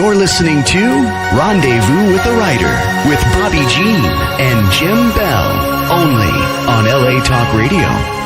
You're listening to Rendezvous with the Writer with Bobbi Jean and Jim Bell, only on LA Talk Radio.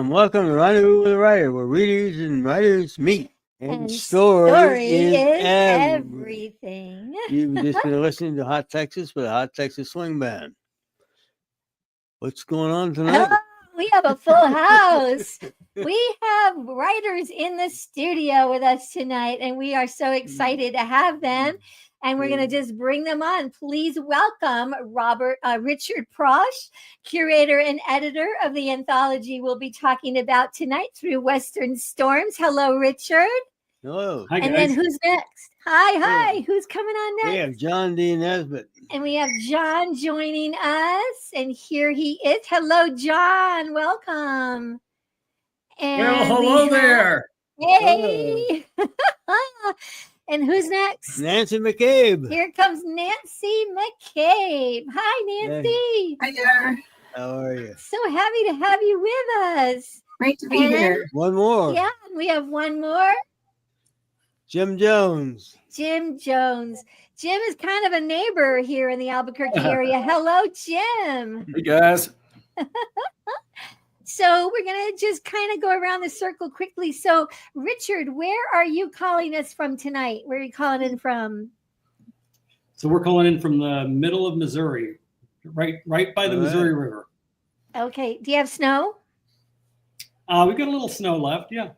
Welcome to Rendezvous with the Writer, where readers and writers meet. And story is everything. You've just been listening to Hot Texas with a Hot Texas Swing Band. What's going on tonight? Oh, we have a full house. We have writers in the studio with us tonight, and we are so excited to have them. And we're going to just bring them on. Please welcome Richard Prosch, curator and editor of the anthology we'll be talking about tonight, Through Western Storms. Hello, Richard. Hello. Hi, guys. And then who's next? Hi. Who's coming on next? We have John D. Nesbitt. And we have John joining us. And here he is. Hello, John. Welcome. And well, hello there. Hey. And who's next? Nancy McCabe. Here comes Nancy McCabe. Hi, Nancy. Hi there. How are you? So happy to have you with us. Great to be here. One more. Yeah, we have one more. Jim Jones. Jim Jones. Jim is kind of a neighbor here in the Albuquerque area. Hello, Jim. Hey, guys. So we're going to just kind of go around the circle quickly. So, Richard, where are you calling us from tonight? Where are you calling in from? So we're calling in from the middle of Missouri, right by the Missouri River. Okay. Do you have snow? We've got a little snow left. Yeah.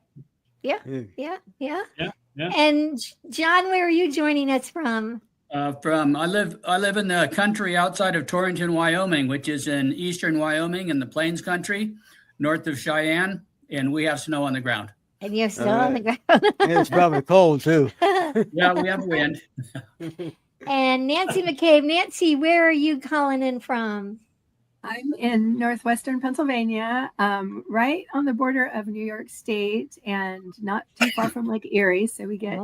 And John, where are you joining us from? I live in the country outside of Torrington, Wyoming, which is in eastern Wyoming in the Plains country, north of Cheyenne, and we have snow on the ground. And you have snow on the ground. It's probably cold too. Yeah, we have wind. And Nancy McCabe. Nancy, where are you calling in from? I'm in northwestern Pennsylvania, right on the border of New York State and not too far from Lake Erie. So we get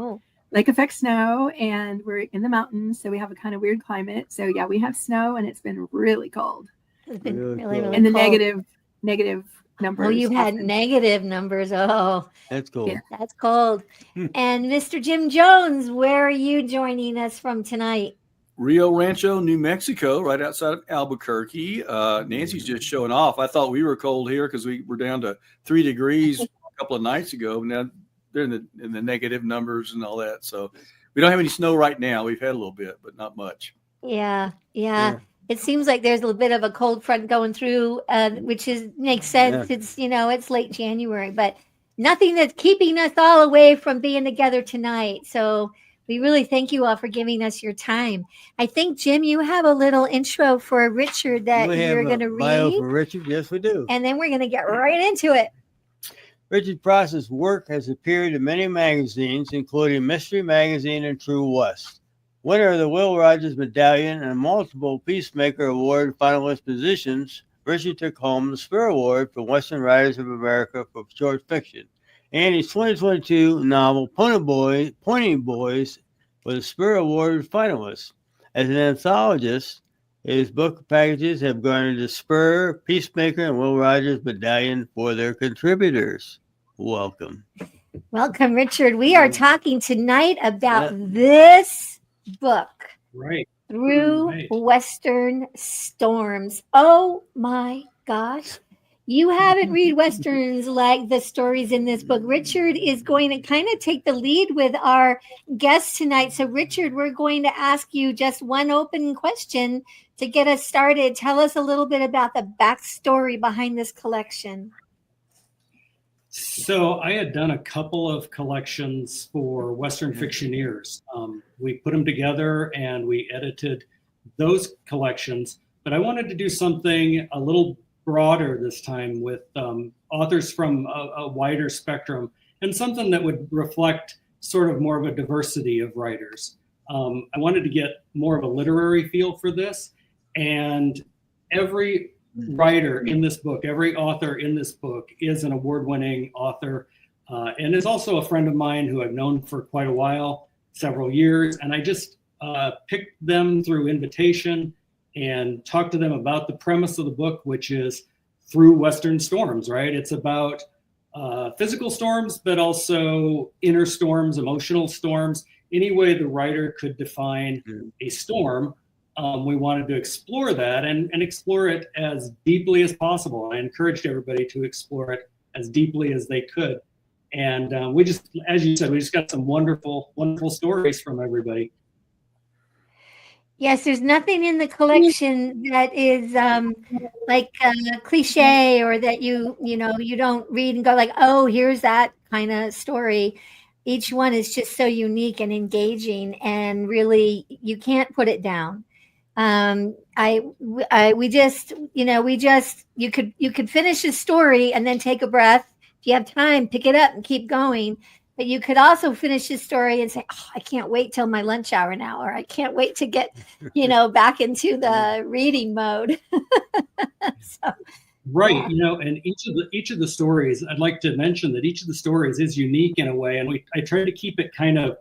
lake effect snow, and we're in the mountains, so we have a kind of weird climate. So yeah, we have snow, and it's been really cold. It's been really and the cold. negative numbers. Oh, you've had negative numbers. Oh, that's cold. Yeah. That's cold. And Mr. Jim Jones, where are you joining us from tonight? Rio Rancho, New Mexico, right outside of Albuquerque. Nancy's just showing off. I thought we were cold here because we were down to 3 degrees a couple of nights ago. Now they're in the negative numbers and all that. So we don't have any snow right now. We've had a little bit, but not much. Yeah. It seems like there's a little bit of a cold front going through, which makes sense. Yeah. It's late January, but nothing that's keeping us all away from being together tonight. So we really thank you all for giving us your time. I think, Jim, you have a little intro for Richard that you're going to read. Bio for Richard. Yes, we do. And then we're going to get right into it. Richard Prosch's work has appeared in many magazines, including Mystery Magazine and True West. Winner of the Will Rogers Medallion and multiple Peacemaker Award finalist positions, Richard took home the Spur Award from Western Writers of America for short fiction. And his 2022 novel, Pointing Boys, was a Spur Award finalist. As an anthologist, his book packages have garnered the Spur, Peacemaker, and Will Rogers Medallion for their contributors. Welcome. Welcome, Richard. We are talking tonight about this book, right? Through Western Storms. Oh my gosh. You haven't read Westerns like the stories in this book. Richard is going to kind of take the lead with our guest tonight. So, Richard, we're going to ask you just one open question to get us started. Tell us a little bit about the backstory behind this collection. So I had done a couple of collections for Western fictioneers. We put them together and we edited those collections, but I wanted to do something a little broader this time with authors from a wider spectrum and something that would reflect sort of more of a diversity of writers. I wanted to get more of a literary feel for this, and every writer in this book, every author in this book is an award-winning author, and is also a friend of mine who I've known for quite a while, several years, and I just picked them through invitation and talked to them about the premise of the book, which is through Western storms, right? It's about physical storms, but also inner storms, emotional storms. Any way the writer could define a storm, we wanted to explore that and explore it as deeply as possible. I encouraged everybody to explore it as deeply as they could. And we just, as you said, we just got some wonderful, wonderful stories from everybody. Yes, there's nothing in the collection that is like cliche, or that you don't read and go like, oh, here's that kind of story. Each one is just so unique and engaging, and really you can't put it down. We just you could finish a story and then take a breath. If you have time, pick it up and keep going. But you could also finish the story and say, oh, I can't wait till my lunch hour now, or I can't wait to get, back into the reading mode. So, right. Yeah. And each of the stories, I'd like to mention that each of the stories is unique in a way. And I tried to keep it kind of,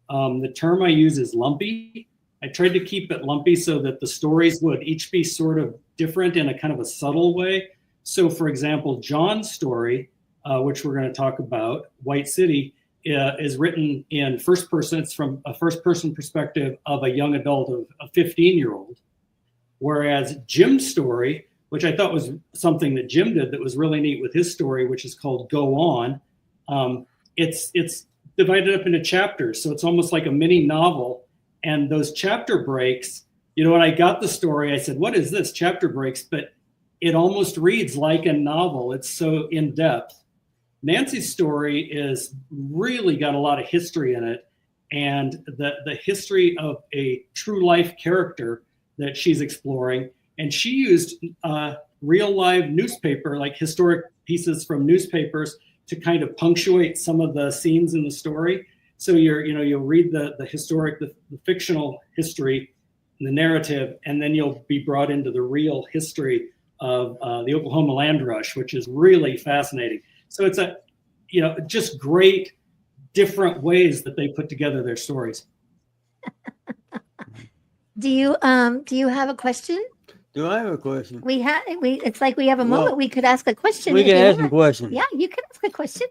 the term I use is lumpy. I tried to keep it lumpy so that the stories would each be sort of different in a kind of a subtle way. So for example, John's story, which we're going to talk about, White City, is written in first person. It's from a first person perspective of a young adult of a 15-year-old. Whereas Jim's story, which I thought was something that Jim did that was really neat with his story, which is called Go On, it's divided up into chapters. So it's almost like a mini novel. And those chapter breaks, when I got the story, I said, what is this, chapter breaks? But it almost reads like a novel. It's so in depth. Nancy's story is really got a lot of history in it, and the history of a true life character that she's exploring. And she used real live newspaper, like historic pieces from newspapers, to kind of punctuate some of the scenes in the story. So you'll read the historic, the fictional history, the narrative, and then you'll be brought into the real history of the Oklahoma land rush, which is really fascinating. So it's just great different ways that they put together their stories. Do you have a question? Do I have a question? It's like we have a moment. We could ask a question. We can ask a question. Yeah, you can ask a question.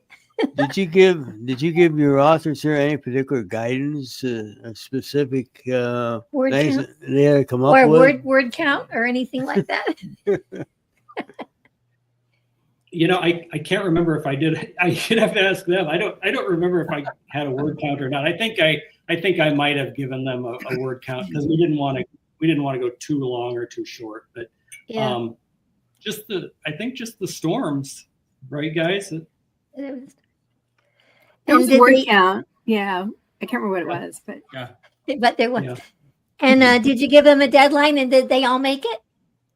Did you give your authors here any particular guidance, a specific word things count? that they had to come up Or with? word count or anything like that? I can't remember if I did. I should have to ask them. I don't remember if I had a word count or not. I think I might have given them a word count, because we didn't want to go too long or too short. But Yeah. just the storms, right, guys? There was a did word they- count. Yeah. I can't remember what it was, but But there was. Yeah. And did you give them a deadline, and did they all make it?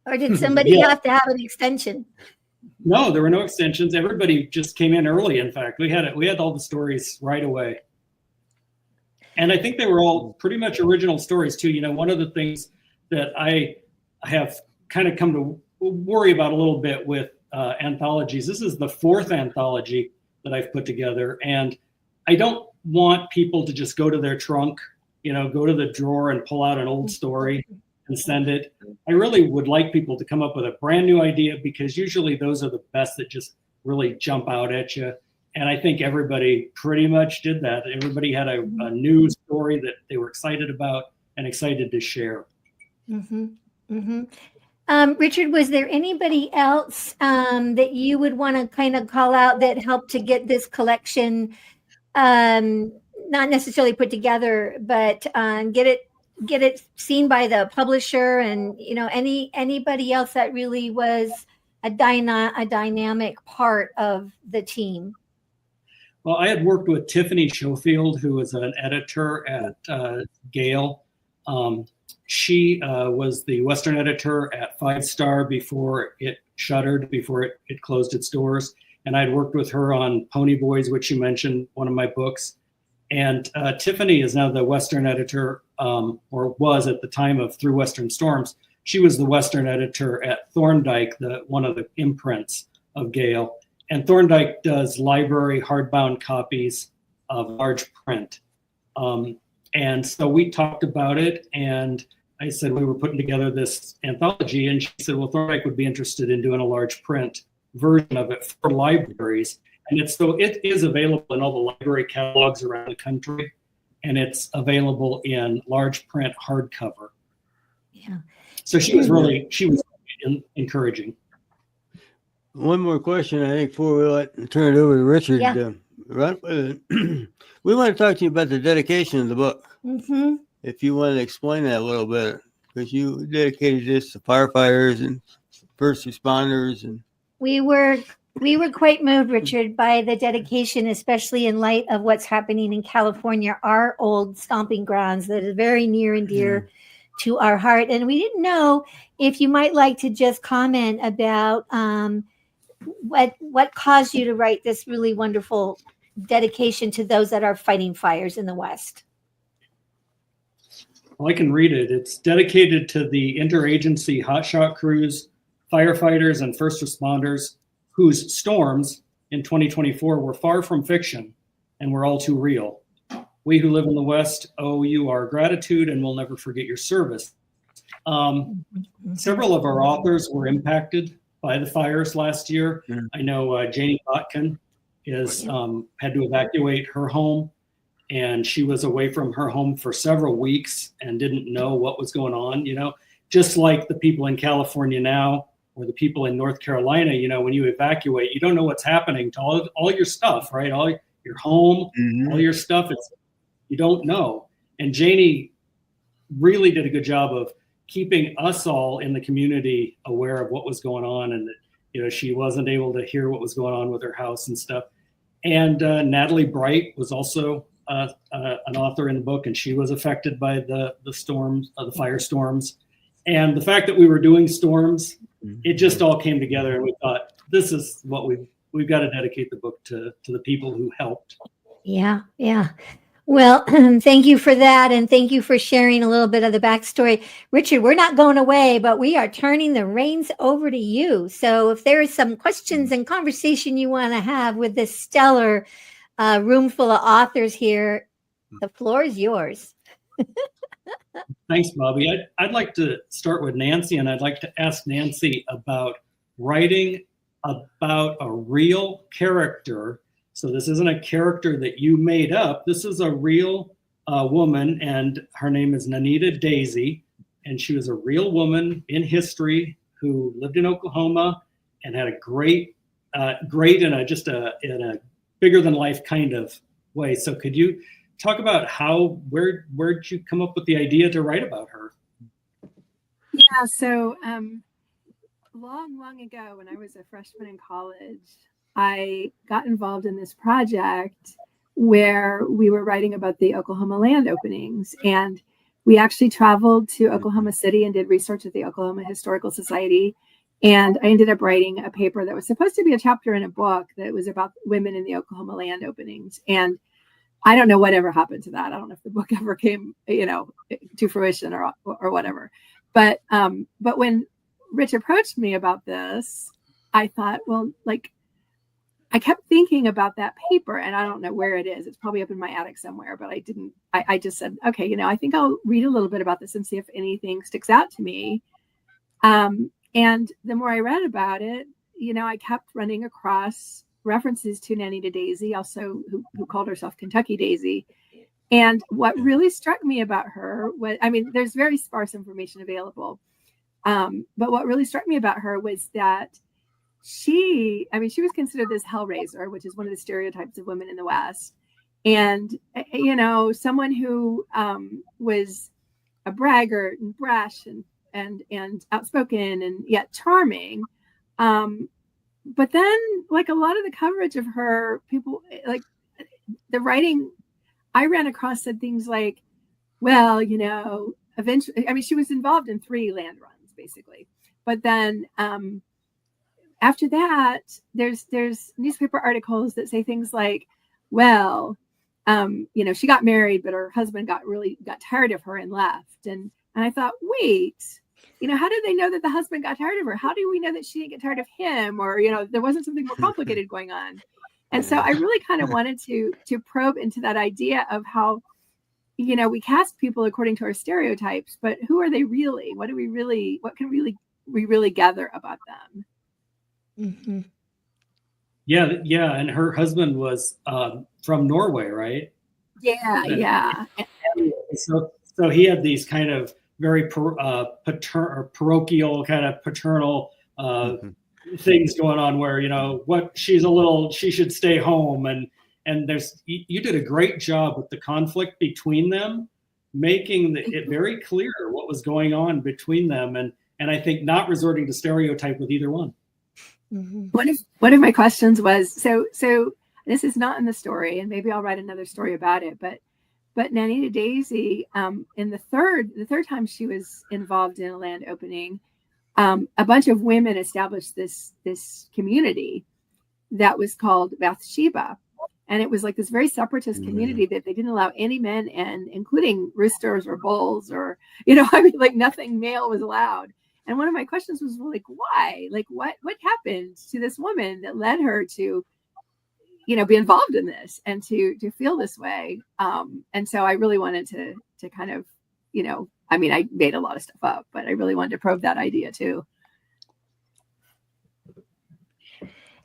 Or did somebody Yeah. have to have an extension? No, there were no extensions. Everybody just came in early. In fact, we had all the stories right away. And I think they were all pretty much original stories too. One of the things that I have kind of come to worry about a little bit with anthologies, this is the fourth anthology that I've put together. And I don't want people to just go to their trunk, go to the drawer and pull out an old story and send it. I really would like people to come up with a brand new idea, because usually those are the best that just really jump out at you. And I think everybody pretty much did that. Everybody had a new story that they were excited about and excited to share. Mm-hmm. Mm-hmm. Richard, was there anybody else that you would want to kind of call out that helped to get this collection, not necessarily put together, but get it seen by the publisher, and anybody else that really was a dynamic part of the team? Well, I had worked with Tiffany Schofield, who was an editor at Gale. She was the Western editor at 5 Star before it shuttered, before it closed its doors. And I'd worked with her on Pony Boys, which you mentioned, one of my books. And Tiffany is now the Western editor, or was at the time of Through Western Storms. She was the Western editor at Thorndike, one of the imprints of Gale. And Thorndike does library hardbound copies of large print. And so we talked about it, and I said we were putting together this anthology, and she said, well, Thorndike would be interested in doing a large print version of it for libraries. And it is available in all the library catalogs around the country, and it's available in large print hardcover. Yeah. So she was really encouraging. One more question, I think, before we turn it over to Richard. Yeah. We want to talk to you about the dedication of the book. Mm-hmm. If you want to explain that a little bit, because you dedicated this to firefighters and first responders, and We were quite moved, Richard, by the dedication, especially in light of what's happening in California, our old stomping grounds that is very near and dear to our heart. And we didn't know if you might like to just comment about what caused you to write this really wonderful dedication to those that are fighting fires in the West. Well, I can read it. It's dedicated to the interagency hotshot crews, firefighters, and first responders whose storms in 2024 were far from fiction and were all too real. We who live in the West owe you our gratitude and will never forget your service. Several of our authors were impacted by the fires last year. I know Janie Botkin had to evacuate her home, and she was away from her home for several weeks and didn't know what was going on, just like the people in California now, or the people in North Carolina, when you evacuate, you don't know what's happening to all your stuff, right? All your home, all your stuff, you don't know. And Janie really did a good job of keeping us all in the community aware of what was going on, and that, she wasn't able to hear what was going on with her house and stuff. And Natalie Bright was also an author in the book, and she was affected by the storms, the firestorms. And the fact that we were doing storms, it just all came together, and we thought, this is what we've got to dedicate the book to the people who helped. Yeah. Well, thank you for that, and thank you for sharing a little bit of the backstory. Richard, we're not going away, but we are turning the reins over to you. So if there is some questions and conversation you want to have with this stellar room full of authors here, the floor is yours. Thanks, Bobbi. I'd like to start with Nancy, and I'd like to ask Nancy about writing about a real character. So this isn't a character that you made up. This is a real woman, and her name is Nanita Daisy, and she was a real woman in history who lived in Oklahoma and had a great in a bigger than life kind of way. So could you talk about where'd you come up with the idea to write about her? Yeah, so long ago when I was a freshman in college, I got involved in this project where we were writing about the Oklahoma land openings. And we actually traveled to Oklahoma City and did research at the Oklahoma Historical Society. And I ended up writing a paper that was supposed to be a chapter in a book that was about women in the Oklahoma land openings. And I don't know whatever happened to that. I don't know if the book ever came, to fruition or whatever. But when Rich approached me about this, I thought, well, I kept thinking about that paper, and I don't know where it is. It's probably up in my attic somewhere, but I just said, okay, I think I'll read a little bit about this and see if anything sticks out to me. And the more I read about it, I kept running across references to Nanita Daisy, also who called herself Kentucky Daisy. And what really struck me about her was, there's very sparse information available. But what really struck me about her was that she was considered this hellraiser, which is one of the stereotypes of women in the West. And, someone who was a braggart and brash and outspoken and yet charming, But then, like, a lot of the coverage of her, people, like, the writing I ran across said things like, well, eventually, I mean, she was involved in 3 land runs, basically. But then after that, there's newspaper articles that say things like, well, she got married, but her husband got tired of her and left. And I thought, wait, how did they know that the husband got tired of her? How do we know that she didn't get tired of him? Or, there wasn't something more complicated going on. And so I really kind of wanted to probe into that idea of how, we cast people according to our stereotypes, but who are they really? What can we really gather about them? Mm-hmm. Yeah. And her husband was from Norway, right? Yeah. So he had these kind of very parochial kind of paternal things going on where, she should stay home. And you did a great job with the conflict between them, making it very clear what was going on between them. And I think not resorting to stereotype with either one. Mm-hmm. One of my questions was, so this is not in the story, and maybe I'll write another story about it, but Nanita Daisy, in the third time she was involved in a land opening, a bunch of women established this community that was called Bathsheba. And it was like this very separatist community that they didn't allow any men in, including roosters or bulls or, like nothing male was allowed. And one of my questions was, well, like, why? Like, what happened to this woman that led her to, be involved in this and to feel this way? And so I really wanted to kind of, I made a lot of stuff up, but I really wanted to probe that idea too.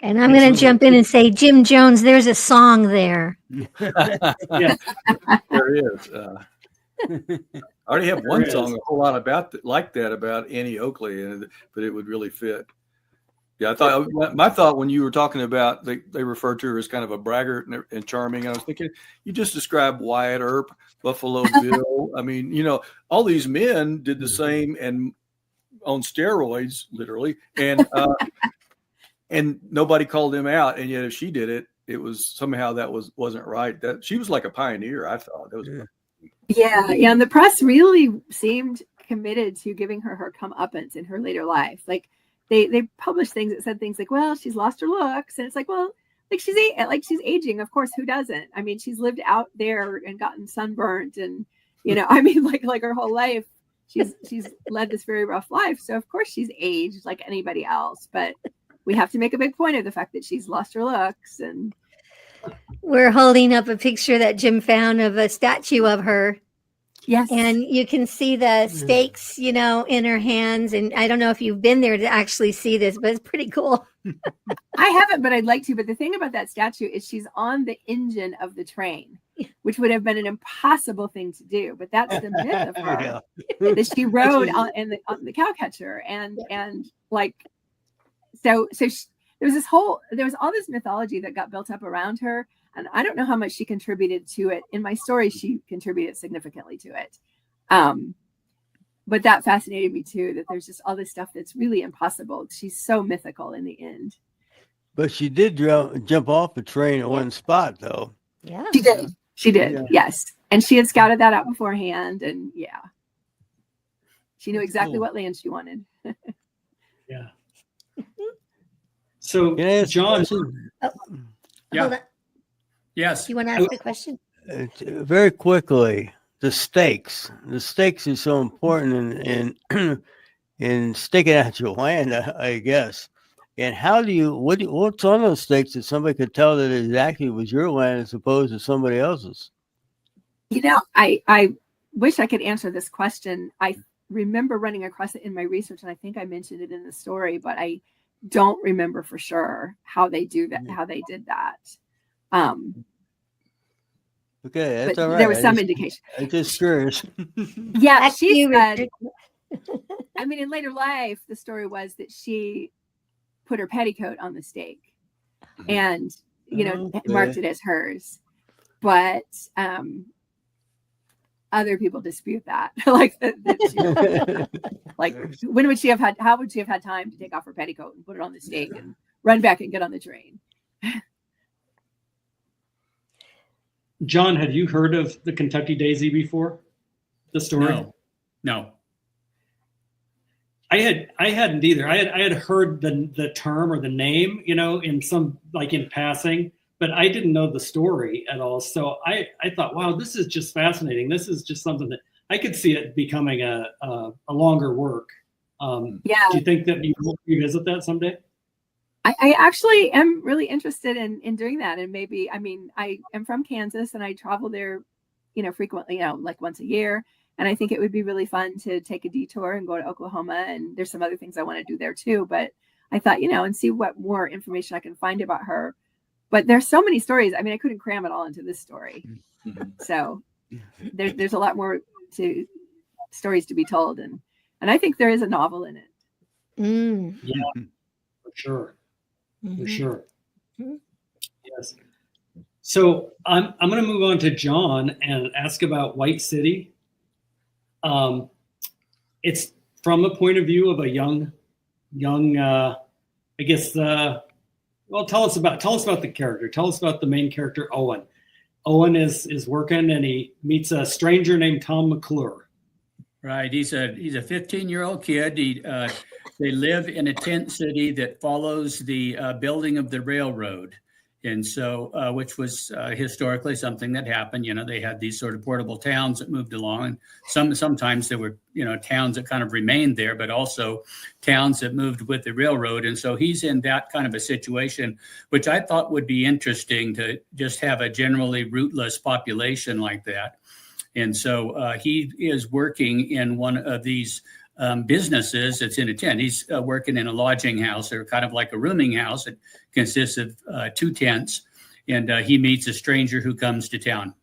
And I'm going to jump in and say, Jim Jones, there's a song there. Yeah, there is. I already have one song a whole lot about Annie Oakley, but it would really fit. Yeah, my thought when you were talking about they referred to her as kind of a braggart and charming. I was thinking you just described Wyatt Earp, Buffalo Bill. I mean, all these men did the same and on steroids, literally, and nobody called them out. And yet, if she did it, it was somehow wasn't right. That she was like a pioneer. I thought that was. Yeah. And the press really seemed committed to giving her comeuppance in her later life. Like they published things that said things like, well, she's lost her looks. And it's like, well, like she's aging. Of course, who doesn't? I mean, she's lived out there and gotten sunburnt and, like her whole life, she's led this very rough life. So of course she's aged like anybody else, but we have to make a big point of the fact that she's lost her looks. And we're holding up a picture that Jim found of a statue of her. Yes. And you can see the stakes, in her hands. And I don't know if you've been there to actually see this, but it's pretty cool. I haven't, but I'd like to. But the thing about that statue is she's on the engine of the train, which would have been an impossible thing to do. But that's the myth of her that she rode on the cowcatcher and like, so there was all this mythology that got built up around her. And I don't know how much she contributed to it. In my story, she contributed significantly to it. But that fascinated me too, that there's just all this stuff that's really impossible. She's so mythical in the end. But she did jump off the train at one spot, though. Yeah. She did. Yes. And she had scouted that out beforehand. And she knew exactly what land she wanted. Yeah. So, John. Yeah. Yes. You want to ask a question? Very quickly, the stakes. The stakes is so important in staking out your land, I guess. And how do you what's on those stakes that somebody could tell that it exactly was your land as opposed to somebody else's? I wish I could answer this question. I remember running across it in my research, and I think I mentioned it in the story, but I don't remember for sure how they did that. Okay, that's all right. There was some indication. I'm just curious. Yeah, she said. In later life, the story was that she put her petticoat on the stake, and marked it as hers. But other people dispute that. Like like when would she have had? How would she have had time to take off her petticoat and put it on the stake and run back and get on the train? John, had you heard of the Kentucky Daisy before? The story? No. I hadn't either. I had heard the term or the name, in some, like, in passing, but I didn't know the story at all. So I thought, wow, this is just fascinating. This is just something that I could see it becoming a longer work. Do you think that you will revisit that someday? I actually am really interested in doing that. And maybe, I am from Kansas and I travel there, frequently, like once a year. And I think it would be really fun to take a detour and go to Oklahoma. And there's some other things I want to do there too. But I thought, and see what more information I can find about her. But there's so many stories. I couldn't cram it all into this story. So there's a lot more stories to be told. And I think there is a novel in it. Yeah, for sure. For sure. Yes. So I'm going to move on to John and ask about White City. It's from a point of view of a young, I guess. Well, tell us about the character. Tell us about the main character, Owen. Owen is working and he meets a stranger named Tom McClure. Right. He's a 15-year-old kid. They live in a tent city that follows the building of the railroad. And so, which was historically something that happened. They had these sort of portable towns that moved along. And sometimes there were, towns that kind of remained there, but also towns that moved with the railroad. And so he's in that kind of a situation, which I thought would be interesting to just have a generally rootless population like that. And so he is working in one of these businesses that's in a tent. He's working in a lodging house, or kind of like a rooming house. It consists of 2 tents, and he meets a stranger who comes to town.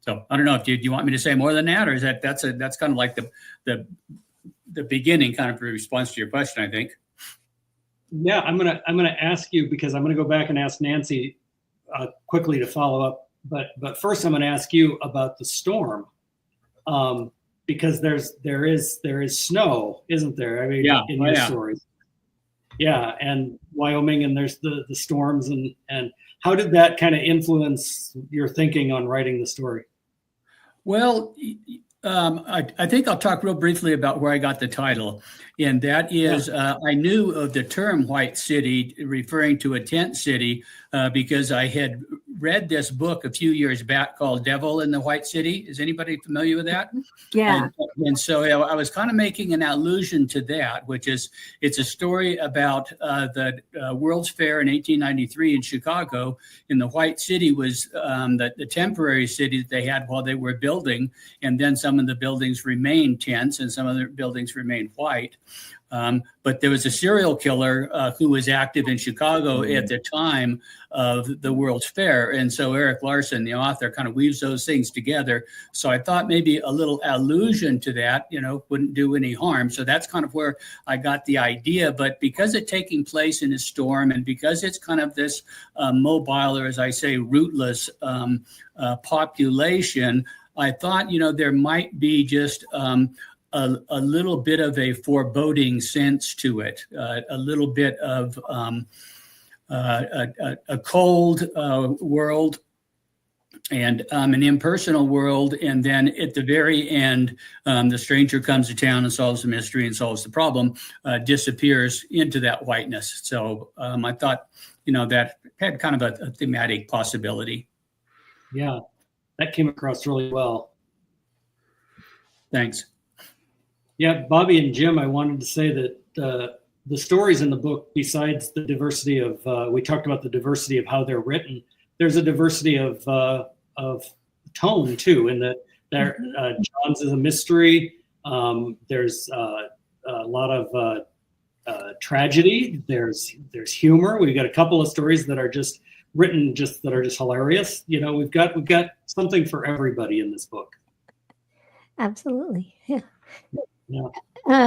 So I don't know if do you want me to say more than that, or is that's kind of like the beginning, kind of a response to your question, I think. Yeah, I'm gonna ask you, because I'm gonna go back and ask Nancy quickly to follow up. But first, I'm going to ask you about the storm, because there is snow, isn't there? In your stories. Yeah, and Wyoming, and there's the storms, and how did that kind of influence your thinking on writing the story? Well, I think I'll talk real briefly about where I got the title, and that is I knew of the term White City referring to a tent city because I had read this book a few years back called Devil in the White City. Is anybody familiar with that? Yeah. And so I was kind of making an allusion to that, which is it's a story about the World's Fair in 1893 in Chicago. And the White City was the temporary city that they had while they were building. And then some of the buildings remained tents and some of the buildings remained white. But there was a serial killer who was active in Chicago at the time of the World's Fair. And so Eric Larson, the author, kind of weaves those things together. So I thought maybe a little allusion to that, wouldn't do any harm. So that's kind of where I got the idea. But because it's taking place in a storm, and because it's kind of this mobile, or as I say, rootless population, I thought, there might be just a little bit of a foreboding sense to it, a little bit of a cold world and an impersonal world. And then at the very end, the stranger comes to town and solves the mystery and solves the problem, disappears into that whiteness. So I thought, that had kind of a thematic possibility. Yeah, that came across really well. Thanks. Yeah, Bobbi and Jim, I wanted to say that the stories in the book, besides the diversity of, we talked about the diversity of how they're written, there's a diversity of tone too, in that John's is a mystery. There's a lot of tragedy. There's humor. We've got a couple of stories that are just written, that are just hilarious. We've got something for everybody in this book. Absolutely. Yeah. Yeah.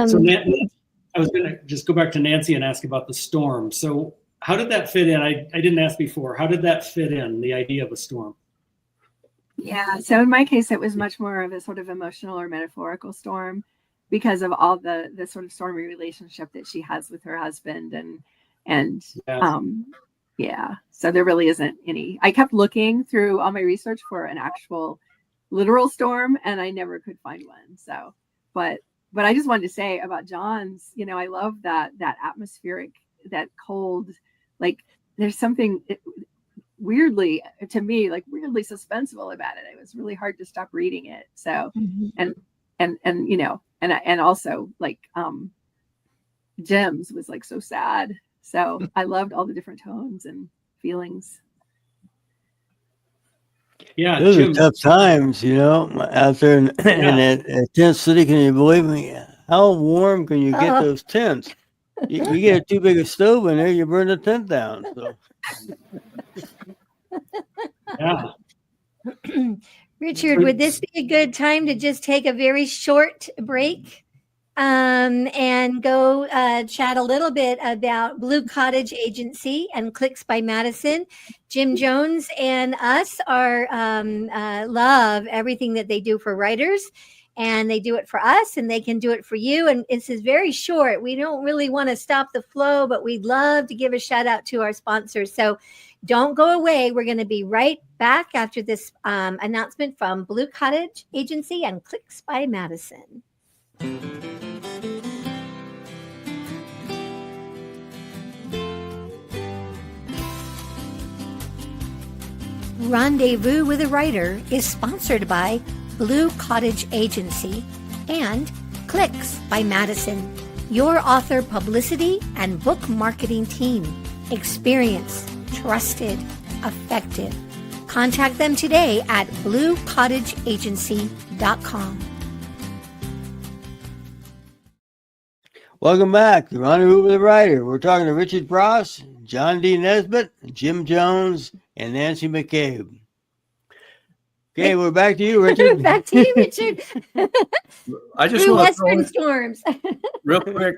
So I was going to just go back to Nancy and ask about the storm. So how did that fit in? I didn't ask before. How did that fit in, the idea of a storm? Yeah. So in my case, it was much more of a sort of emotional or metaphorical storm because of all the sort of stormy relationship that she has with her husband and Yeah. yeah. So there really isn't any. I kept looking through all my research for an actual literal storm, and I never could find one. So, but I just wanted to say about John's. I love that atmospheric, that cold, like there's something weirdly to me, like weirdly suspenseful about it. It was really hard to stop reading it. So, and and also like Jim's was like so sad. So I loved all the different tones and feelings. Yeah, Those Jim. are tough times, out there in that tent city. Can you believe me? How warm can you get those tents? You get too big a stove in there, you burn the tent down. So. Yeah. Richard, would this be a good time to just take a very short break and go chat a little bit about Blue Cottage Agency and Clicks by Madison? Jim Jones and us are love everything that they do for writers. And they do it for us, and they can do it for you. And this is very short. We don't really want to stop the flow, but we'd love to give a shout out to our sponsors. So don't go away. We're going to be right back after this announcement from Blue Cottage Agency and Clicks by Madison. Rendezvous with a Writer is sponsored by Blue Cottage Agency and Clicks by Madison, your author publicity and book marketing team. Experienced, trusted, effective. Contact them today at bluecottageagency.com. Welcome back to Rendezvous with a Writer. We're talking to Richard Pross, John D. Nesbitt, Jim Jones, and Nancy McCabe. Okay, we're back to you, Richard. Back to you, Richard. I just Through want to Western Storms. real quick.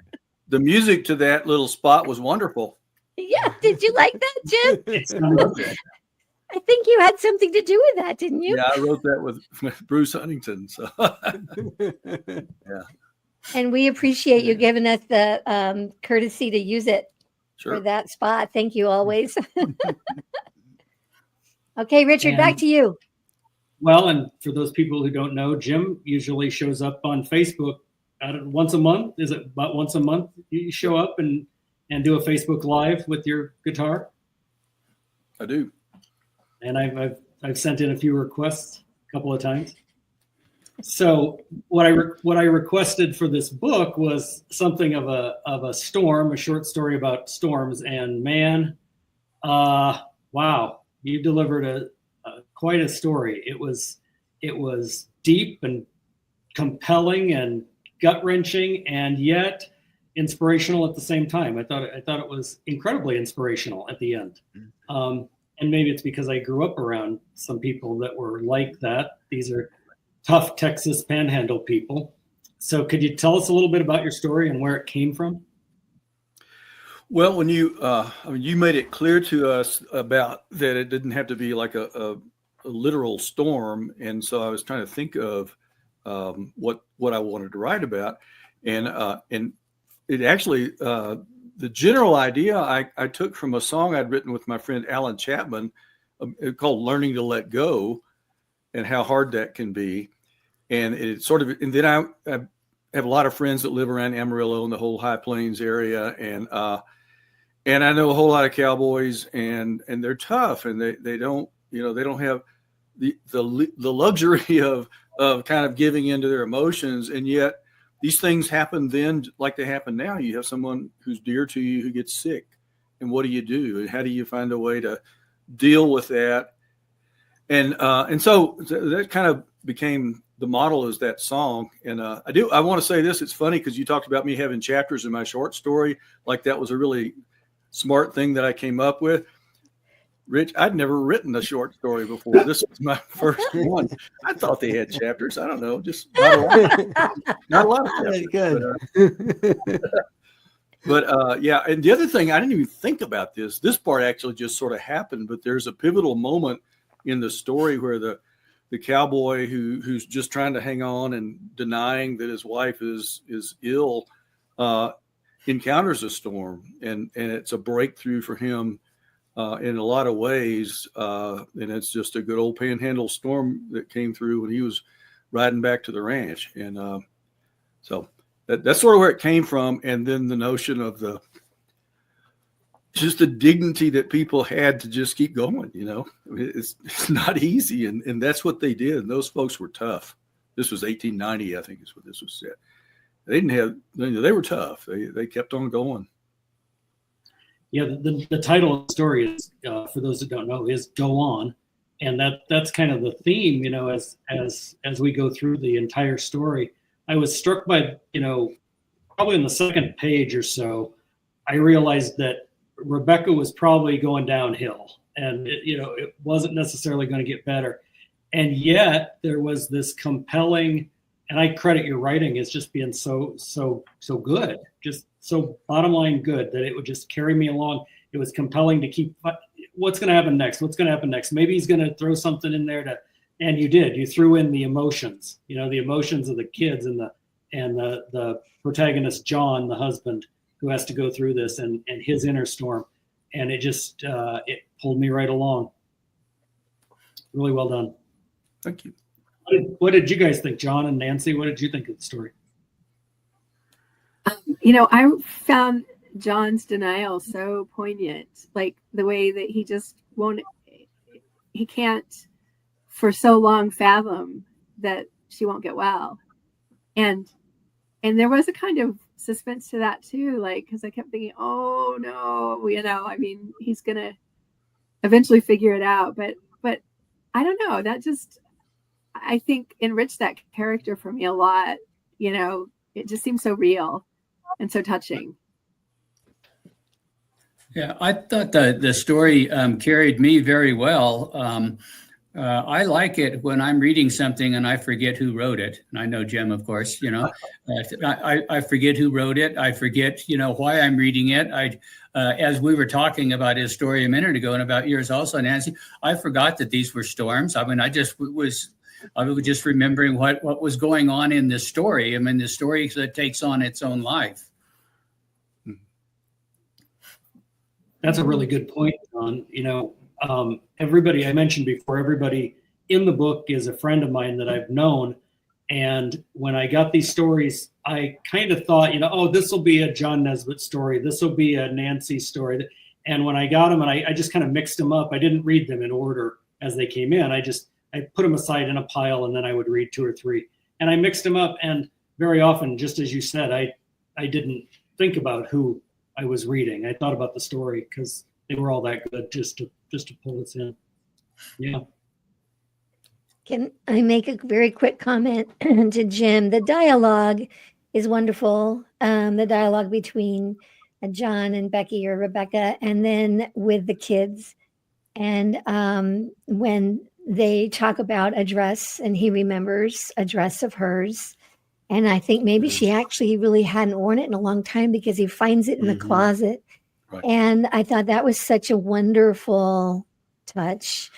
The music to that little spot was wonderful. Yeah, did you like that, Jim? I think you had something to do with that, didn't you? Yeah, I wrote that with Bruce Huntington. So, yeah. And we appreciate you giving us the courtesy to use it Sure. for that spot. Thank you always. Okay, Richard, back to you. Well, and for those people who don't know, Jim usually shows up on Facebook once a month. Is it about once a month you show up and do a Facebook Live with your guitar? I do. And I've sent in a few requests a couple of times. So what I requested for this book was something of a storm, a short story about storms. And man, wow, you delivered quite a story. It was deep and compelling and gut wrenching, and yet inspirational at the same time. I thought it was incredibly inspirational at the end. And maybe it's because I grew up around some people that were like that. These are tough Texas Panhandle people. So could you tell us a little bit about your story and where it came from? Well, when you made it clear to us about that it didn't have to be like a literal storm, and so I was trying to think of what I wanted to write about, and it actually the general idea I took from a song I'd written with my friend Alan Chapman called "Learning to Let Go," and how hard that can be, and it sort of, and then I have a lot of friends that live around Amarillo and the whole High Plains area, and I know a whole lot of cowboys, and they're tough, and they don't have the luxury of kind of giving into their emotions, and yet these things happen then like they happen now. You have someone who's dear to you who gets sick, and what do you do? And how do you find a way to deal with that? And so that kind of became the model, is that song. And I want to say this. It's funny because you talked about me having chapters in my short story, like that was a really smart thing that I came up with. Rich, I'd never written a short story before. This was my first one. I thought they had chapters. I don't know, just not a lot of chapters. Good. But yeah, and the other thing, I didn't even think about this. This part actually just sort of happened, but there's a pivotal moment in the story where the the cowboy who's just trying to hang on and denying that his wife is ill, encounters a storm, and it's a breakthrough for him in a lot of ways. And it's just a good old panhandle storm that came through when he was riding back to the ranch. And so that's sort of where it came from. And then the notion of just the dignity that people had to just keep going, it's not easy. And that's what they did. And those folks were tough. This was 1890, I think is what this was said. They didn't have, they were tough. They kept on going. Yeah. The title of the story is, for those that don't know, is Go On. And that's kind of the theme, as we go through the entire story. I was struck by, probably on the second page or so, I realized that Rebecca was probably going downhill, and it wasn't necessarily going to get better. And yet there was this compelling, and I credit your writing as just being so good, just so bottom line good, that it would just carry me along. It was compelling to keep, what's going to happen next? What's going to happen next? Maybe he's going to throw something in there and you threw in the emotions, the emotions of the kids and the protagonist, John, the husband, who has to go through this and his inner storm. And it just, it pulled me right along. Really well done. Thank you. What did you guys think, John and Nancy? What did you think of the story? I found John's denial so poignant, like the way that he can't for so long fathom that she won't get well. And there was a kind of suspense to that too, like, because I kept thinking, oh no, he's gonna eventually figure it out, but I don't know, that just, I think, enriched that character for me a lot. It just seems so real and so touching. Yeah, I thought the story carried me very well. I like it when I'm reading something and I forget who wrote it. And I know Jim, of course, I forget who wrote it. I forget, why I'm reading it. As we were talking about his story a minute ago and about yours also, Nancy, I forgot that these were storms. I was just remembering what was going on in this story. The story that takes on its own life. That's a really good point, John. Everybody I mentioned before, everybody in the book is a friend of mine that I've known. And when I got these stories, I kind of thought, this will be a John Nesbitt story. This will be a Nancy story. And when I got them, and I just kind of mixed them up, I didn't read them in order as they came in. I put them aside in a pile, and then I would read two or three. And I mixed them up. And very often, just as you said, I didn't think about who I was reading. I thought about the story because they were all that good just to pull us in. Yeah. Can I make a very quick comment to Jim? The dialogue is wonderful. The dialogue between John and Becky or Rebecca, and then with the kids. And when they talk about a dress and he remembers a dress of hers. And I think maybe she actually really hadn't worn it in a long time because he finds it in the closet. Right. And I thought that was such a wonderful touch.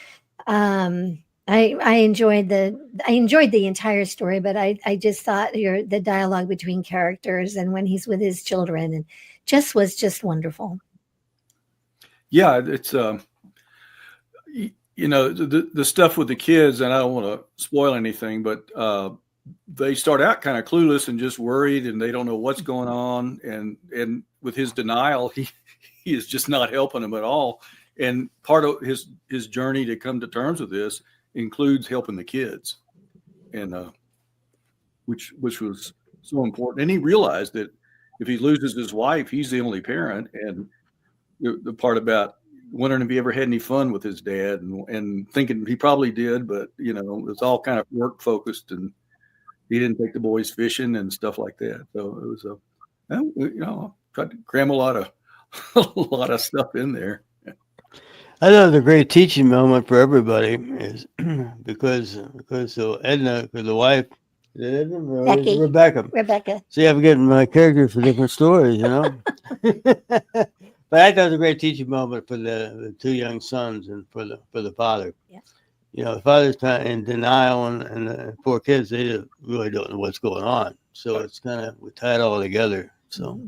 I enjoyed the entire story, but I just thought the dialogue between characters and when he's with his children and was just wonderful. Yeah, it's the stuff with the kids, and I don't want to spoil anything, but they start out kind of clueless and just worried, and they don't know what's going on. And with his denial, he is just not helping them at all. And part of his journey to come to terms with this includes helping the kids, and which was so important. And he realized that if he loses his wife, he's the only parent. And the part about wondering if he ever had any fun with his dad, and thinking he probably did, but it's all kind of work focused, and he didn't take the boys fishing and stuff like that. So it was tried to cram a lot of stuff in there. I thought it was a great teaching moment for everybody, is because Edna, because the wife, Becky. Rebecca. See, I'm getting my characters for different stories, But I thought it was a great teaching moment for the two young sons and for the father. Yeah. the father's kind of in denial, and the poor kids, they really don't know what's going on. So it's kind of, we tie it all together. So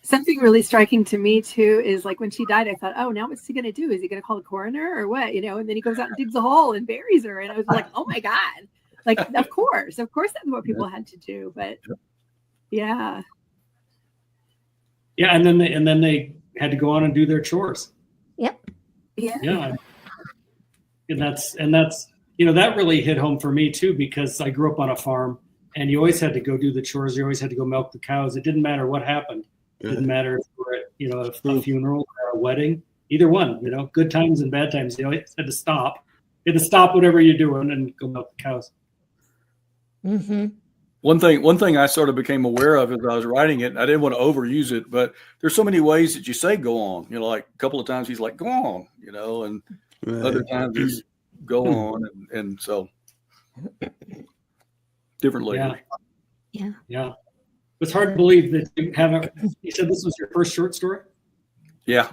something really striking to me too is like when she died, I thought, oh, now what's he going to do? Is he going to call the coroner or what? And then he goes out and digs a hole and buries her. And I was like, oh my God, like, of course that's what people had to do. But yeah. Yeah. And then they had to go on and do their chores. Yep. Yeah. And that's, that really hit home for me too, because I grew up on a farm and you always had to go do the chores. You always had to go milk the cows. It didn't matter what happened. It didn't matter if you were at, a funeral or a wedding, either one, good times and bad times. You always had to stop. You had to stop whatever you're doing and go milk the cows. Mm-hmm. One thing I sort of became aware of as I was writing it, I didn't want to overuse it, but there's so many ways that you say go on. Like a couple of times he's like, go on, and other times it's go on. And so different language. Yeah. It's hard to believe that you said this was your first short story? Yeah.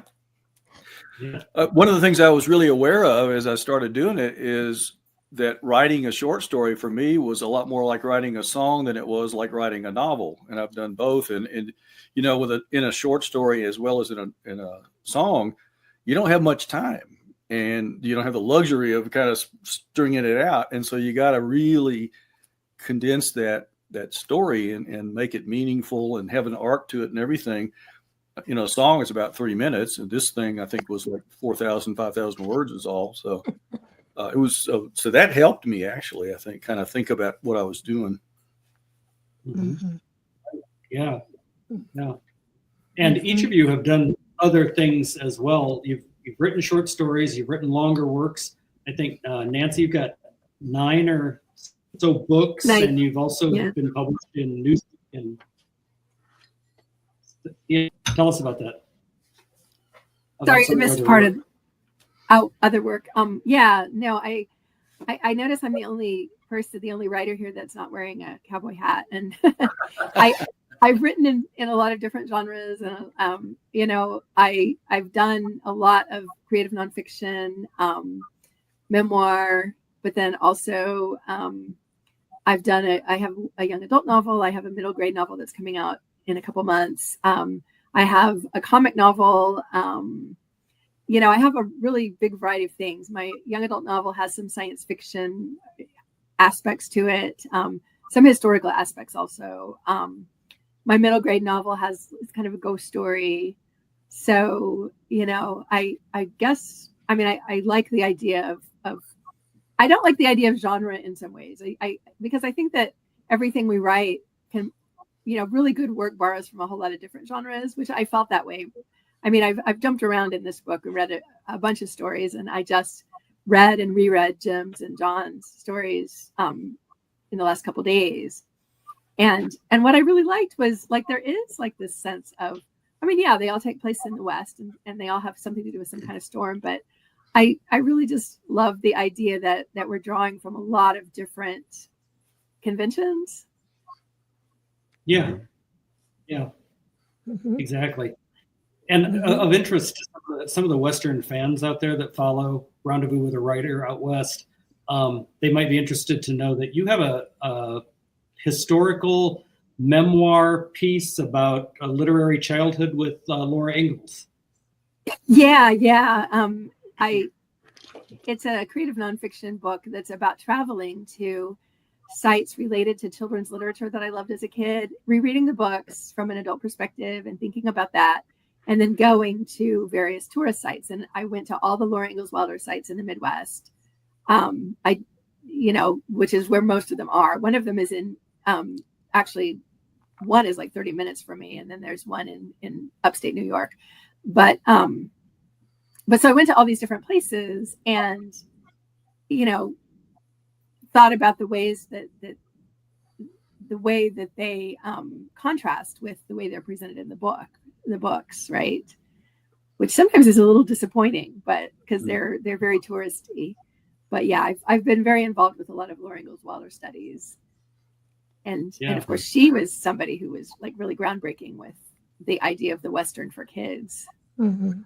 One of the things I was really aware of as I started doing it is that writing a short story for me was a lot more like writing a song than it was like writing a novel. And I've done both. And in a short story as well as in a song, you don't have much time and you don't have the luxury of kind of stringing it out. And so you got to really condense that story and make it meaningful and have an arc to it and everything. A song is about 3 minutes, and this thing I think was like 4,000, 5,000 words is all. So it was so that helped me actually. I think kind of think about what I was doing. Mm-hmm. Yeah. And each of you have done other things as well. You've written short stories. You've written longer works. I think Nancy, you've got 9 or so books, and you've also been published in news. Tell us about that. Sorry, I missed part of other work. I notice I'm the only writer here that's not wearing a cowboy hat, and I've written in a lot of different genres, and I've done a lot of creative nonfiction, memoir, but then also I have a young adult novel. I have a middle grade novel that's coming out in a couple months. I have a comic novel. I have a really big variety of things. My young adult novel has some science fiction aspects to it, some historical aspects also. My middle grade novel it's kind of a ghost story. So, I guess, I like the idea of I don't like the idea of genre in some ways. Because I think that everything we write can, really good work borrows from a whole lot of different genres, which I felt that way. I've jumped around in this book and read a bunch of stories, and I just read and reread Jim's and John's stories in the last couple of days. And what I really liked was like there is like this sense of, they all take place in the West and they all have something to do with some kind of storm, but I really just love the idea that we're drawing from a lot of different conventions. Yeah, exactly. And of interest to some of the Western fans out there that follow Rendezvous with a Writer out West, they might be interested to know that you have a historical memoir piece about a literary childhood with Laura Ingalls. Yeah. It's a creative nonfiction book that's about traveling to sites related to children's literature that I loved as a kid, rereading the books from an adult perspective and thinking about that, and then going to various tourist sites. And I went to all the Laura Ingalls Wilder sites in the Midwest, which is where most of them are. One of them is in, actually, one is like 30 minutes from me, and then there's one in upstate New York. But so I went to all these different places and, thought about the ways that they contrast with the way they're presented in the books, right? Which sometimes is a little disappointing, but because they're very touristy. But yeah, I've been very involved with a lot of Laura Ingalls Wilder studies. And of course, she was somebody who was like really groundbreaking with the idea of the Western for kids. Mm-hmm.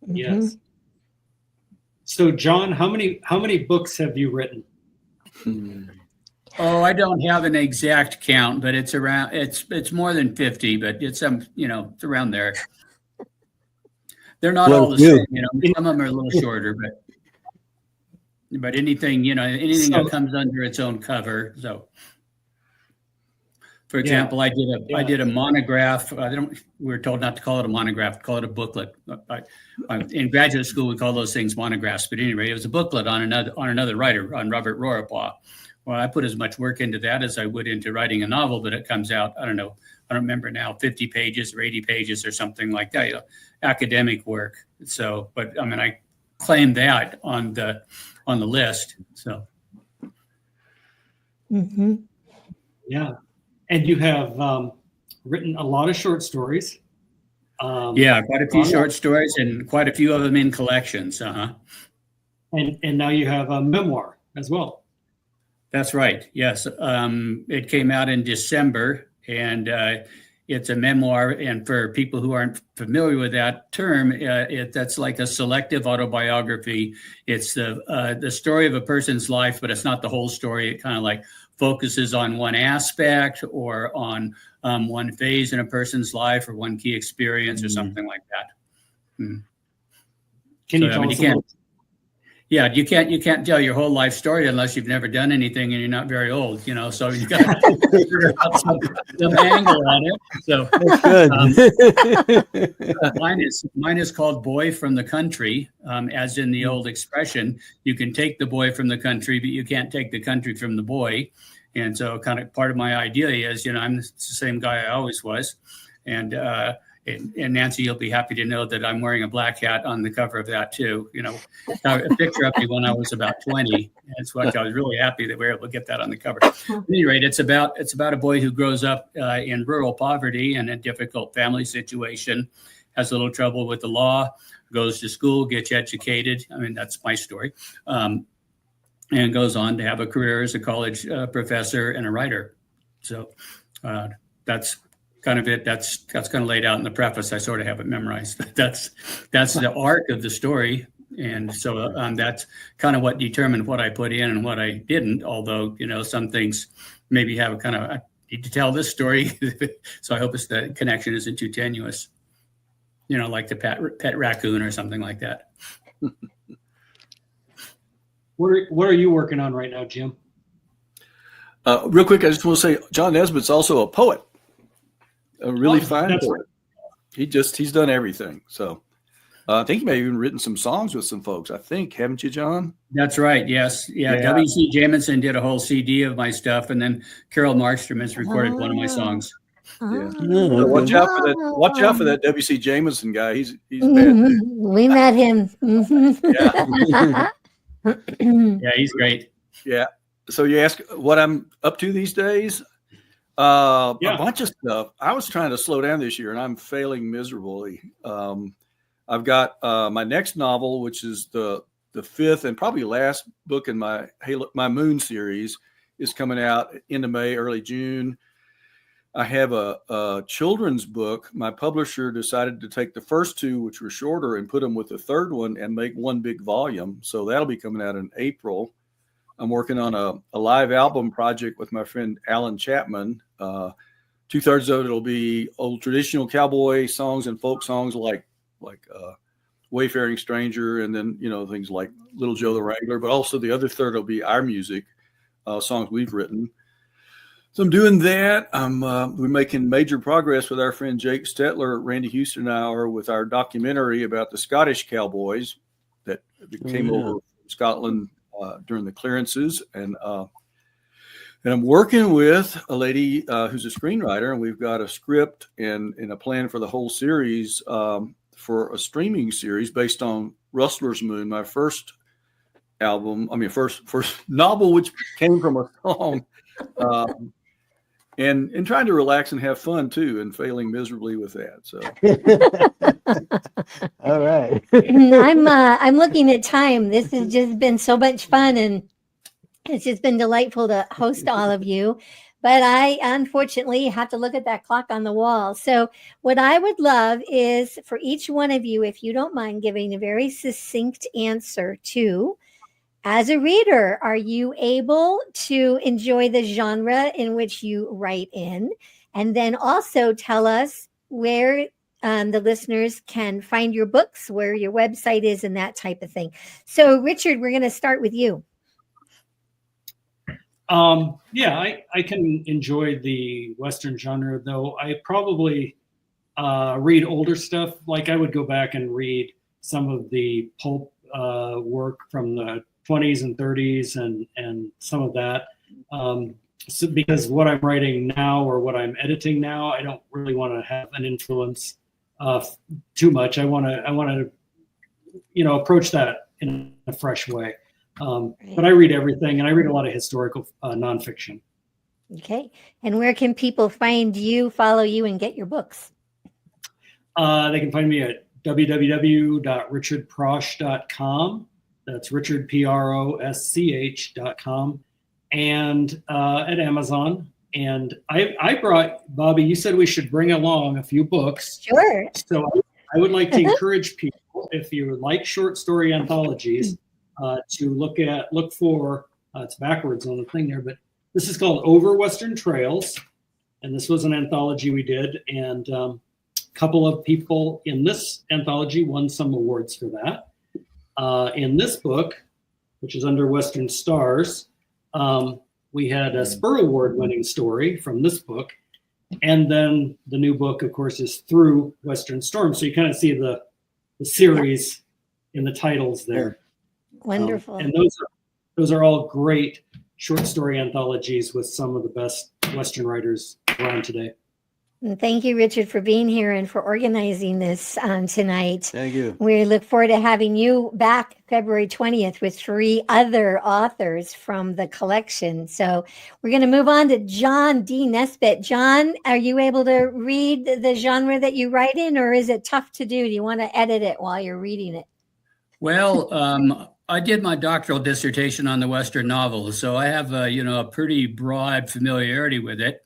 Yes. So John, how many books have you written? Oh, I don't have an exact count, but it's around. It's more than 50, but it's it's around there. They're not all the same, Some of them are a little shorter, but anything that comes under its own cover. So, for example, I did a monograph. We were told not to call it a monograph, call it a booklet. In graduate school, we call those things monographs. But anyway, it was a booklet on another writer, on Robert Rorapaugh. Well, I put as much work into that as I would into writing a novel, but it comes out, I don't remember now, 50 pages or 80 pages or something like that, academic work. So, but I claim that on the list. So. Mm-hmm. Yeah. And you have written a lot of short stories. Yeah, quite a few short stories and quite a few of them in collections. And now you have a memoir as well. That's right. Yes. It came out in December, and it's a memoir. And for people who aren't familiar with that term, that's like a selective autobiography. It's the story of a person's life, but it's not the whole story. It kind of like focuses on one aspect or on one phase in a person's life or one key experience or something like that. Can you tell us a little? Yeah, you can't tell your whole life story unless you've never done anything and you're not very old, So you got to figure out some angle on it. So That's good. mine is called "Boy from the Country," as in the old expression. You can take the boy from the country, but you can't take the country from the boy. And so, kind of part of my idea is, I'm the same guy I always was, and Nancy, you'll be happy to know that I'm wearing a black hat on the cover of that too. A picture of me when I was about 20. That's what I was really happy that we were able to get that on the cover. At any rate, it's about a boy who grows up in rural poverty and a difficult family situation, has a little trouble with the law, goes to school, gets educated. That's my story, and goes on to have a career as a college professor and a writer. So that's kind of it. That's kind of laid out in the preface. I sort of have it memorized. That's the arc of the story, and so that's kind of what determined what I put in and what I didn't. Although some things maybe have a kind of, I need to tell this story, so I hope the connection isn't too tenuous. Like the pet raccoon or something like that. What are you working on right now, Jim? Real quick, I just want to say John Nesbitt's also a poet. A really fine poet. Right. He's done everything. So I think he may have even written some songs with some folks. I think, haven't you, John? That's right. Yes. Yeah. W.C. Jamison did a whole CD of my stuff, and then Carol Markstrom has recorded one of my songs. Yeah. So watch out for that. Watch out for that W.C. Jamison guy. He's bad. We met him. Yeah. Yeah, he's great. Yeah. So you ask what I'm up to these days? A bunch of stuff. I was trying to slow down this year, and I'm failing miserably. I've got my next novel, which is the fifth and probably last book in my Moon series, is coming out end of May, early June. I have a children's book. My publisher decided to take the first two, which were shorter, and put them with the third one and make one big volume. So that'll be coming out in April. I'm working on a live album project with my friend Alan Chapman. 2/3 of it will be old traditional cowboy songs and folk songs like Wayfaring Stranger, and then things like Little Joe the Wrangler. But also the other third will be our music, songs we've written. So I'm doing that. We're making major progress with our friend Jake Stetler. Randy Houston and I are with our documentary about the Scottish cowboys that came over from Scotland during the clearances, and I'm working with a lady who's a screenwriter, and we've got a script and a plan for the whole series for a streaming series based on Rustler's Moon, my first novel, which came from a song, and trying to relax and have fun too, and failing miserably with that. So, all right. I'm looking at time. This has just been so much fun, and it's just been delightful to host all of you. but I unfortunately have to look at that clock on the wall. So what I would love is for each one of you, if you don't mind giving a very succinct answer to, as a reader, are you able to enjoy the genre in which you write in? And then also tell us where the listeners can find your books, where your website is, and that type of thing. So, Richard, we're going to start with you. I can enjoy the Western genre, though I probably read older stuff. Like I would go back and read some of the pulp work from the 20s and 30s and some of that. So because what I'm writing now or what I'm editing now, I don't really want to have an influence too much. I want to, approach that in a fresh way. But I read everything, and I read a lot of historical nonfiction. Okay. And where can people find you, follow you, and get your books? They can find me at www.richardprosch.com. That's Richard, Prosch.com, and at Amazon. And I brought, Bobbi, you said we should bring along a few books. Sure. So I would like to encourage people, if you like short story anthologies, to look for, it's backwards on the thing there, but this is called Over Western Trails. And this was an anthology we did. And a couple of people in this anthology won some awards for that. In this book, which is under Western Stars, we had a Spur Award winning story from this book. And then the new book, of course, is Through Western Storm. So you kind of see the series in the titles there. Wonderful. And those are all great short story anthologies with some of the best Western writers around today. And thank you, Richard, for being here and for organizing this tonight. Thank you. We look forward to having you back February 20th with 3 other authors from the collection. So we're going to move on to John D. Nesbitt. John, are you able to read the genre that you write in, or is it tough to do? Do you want to edit it while you're reading it? Well, I did my doctoral dissertation on the Western novel, so I have a pretty broad familiarity with it.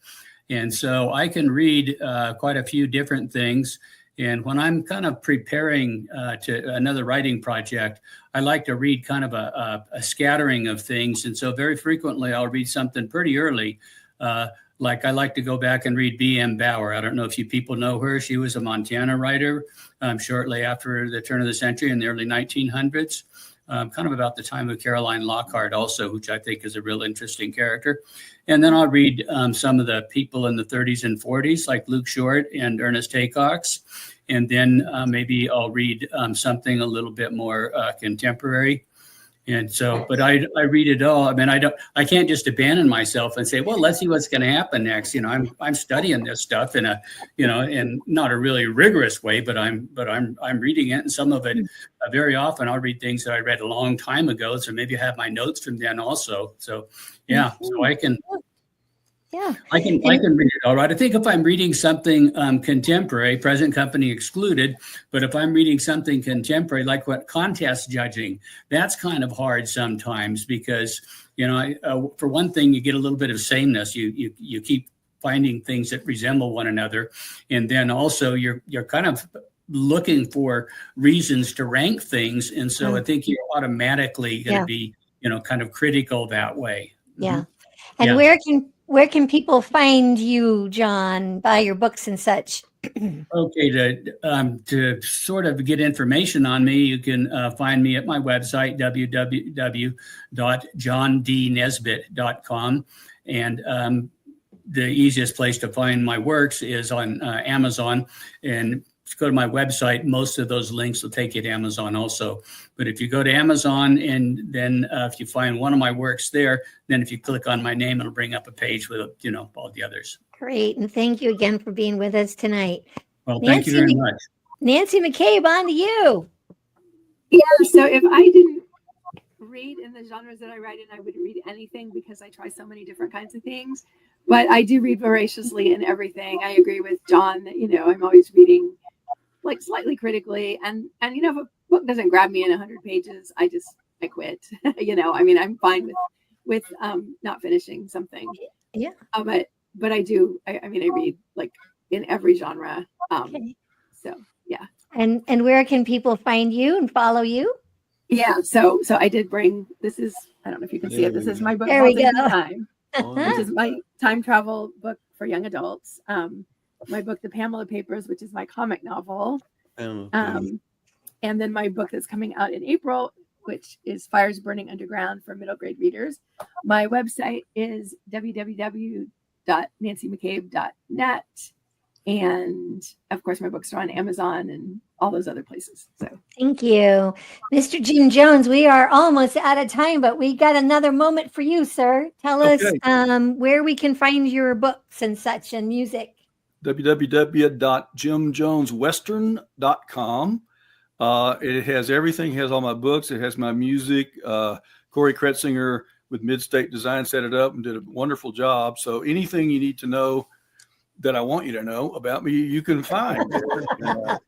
And so I can read quite a few different things. And when I'm kind of preparing to another writing project, I like to read kind of a scattering of things. And so very frequently I'll read something pretty early. Like I like to go back and read B.M. Bauer. I don't know if you people know her. She was a Montana writer shortly after the turn of the century in the early 1900s. Kind of about the time of Caroline Lockhart also, which I think is a real interesting character. And then I'll read some of the people in the 30s and 40s, like Luke Short and Ernest Haycox. And then maybe I'll read something a little bit more contemporary. And so, but I read it all. I mean, I can't just abandon myself and say, well, let's see what's going to happen next. I'm studying this stuff in in not a really rigorous way, but I'm reading it, and some of it very often I'll read things that I read a long time ago. So maybe I have my notes from then also. So yeah, so I can read it all right. I think if I'm reading something contemporary, present company excluded, but if I'm reading something contemporary, like what contest judging, that's kind of hard sometimes because, for one thing, you get a little bit of sameness. You keep finding things that resemble one another. And then also you're kind of looking for reasons to rank things. And so I think you're automatically going to be, kind of critical that way. Yeah. And where can people find you, John, buy your books and such? Okay, to sort of get information on me, you can find me at my website, www.johndnesbitt.com. And the easiest place to find my works is on Amazon. And if you go to my website, most of those links will take you to Amazon also. But if you go to Amazon and then if you find one of my works there, then if you click on my name, it'll bring up a page with, all the others. Great. And thank you again for being with us tonight. Well, thank you very much. Nancy McCabe, on to you. Yeah, so if I didn't read in the genres that I write in, I wouldn't read anything because I try so many different kinds of things. But I do read voraciously in everything. I agree with John that, I'm always reading like slightly critically. And if a book doesn't grab me in 100 pages, I quit. I'm fine with not finishing something. Yeah. But I do. I mean, I read like in every genre. Okay. So yeah. And where can people find you and follow you? Yeah. So I did bring. This is. I don't know if you can see it. This is my book. There we Vaulting go. Through Time, which is my time travel book for young adults. My book, The Pamela Papers, which is my comic novel. And then my book that's coming out in April, which is Fires Burning Underground for middle grade readers. My website is www.nancymccabe.net. And of course, my books are on Amazon and all those other places. So Thank you. Mr. Jim Jones, we are almost out of time, but we got another moment for you, sir. Tell us where we can find your books and such and music. www.jimjoneswestern.com. It has everything. It has all my books. It has my music. Corey Kretzinger with Midstate Design set it up and did a wonderful job. So anything you need to know that I want you to know about me, you can find. All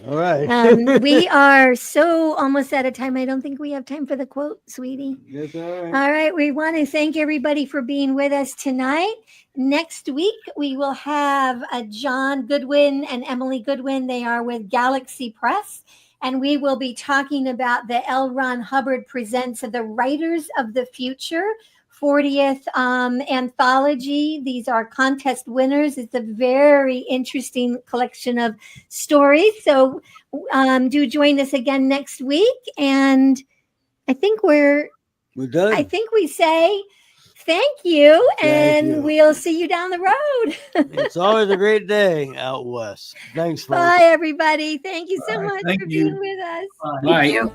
right. We are so almost out of time. I don't think we have time for the quote, sweetie. That's all right. All right. We want to thank everybody for being with us tonight. Next week, we will have John Goodwin and Emily Goodwin. They are with Galaxy Press. And we will be talking about the L. Ron Hubbard Presents The Writers of the Future 40th anthology. These are contest winners. It's a very interesting collection of stories. So do join us again next week. And I think we're done. I think we say thank you, and we'll see you down the road. It's always a great day out west. Thanks, folks. Bye, everybody. Thank you so much for being with us. Bye. thank you.